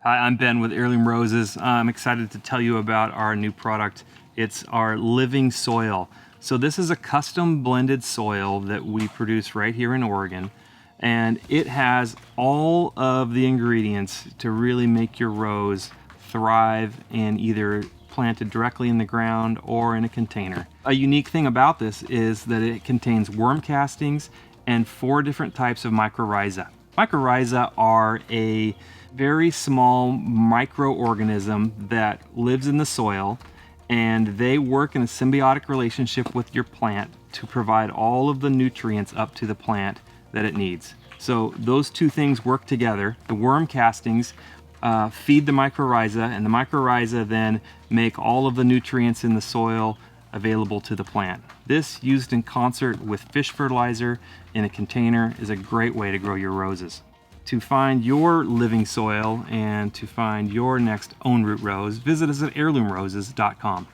Hi, I'm Ben with Heirloom Roses. I'm excited to tell you about our new product. It's our Living Soil. So this is a custom blended soil that we produce right here in Oregon, and it has all of the ingredients to really make your rose thrive in either planted directly in the ground or in a container. A unique thing about this is that it contains worm castings and 4 different types of mycorrhiza. Mycorrhiza are a very small microorganism that lives in the soil, and they work in a symbiotic relationship with your plant to provide all of the nutrients up to the plant that it needs. So those 2 things work together. The worm castings feed the mycorrhiza, and the mycorrhiza then make all of the nutrients in the soil available to the plant. This, used in concert with fish fertilizer in a container, is a great way to grow your roses. To find your living soil and to find your next own root rose, visit us at heirloomroses.com.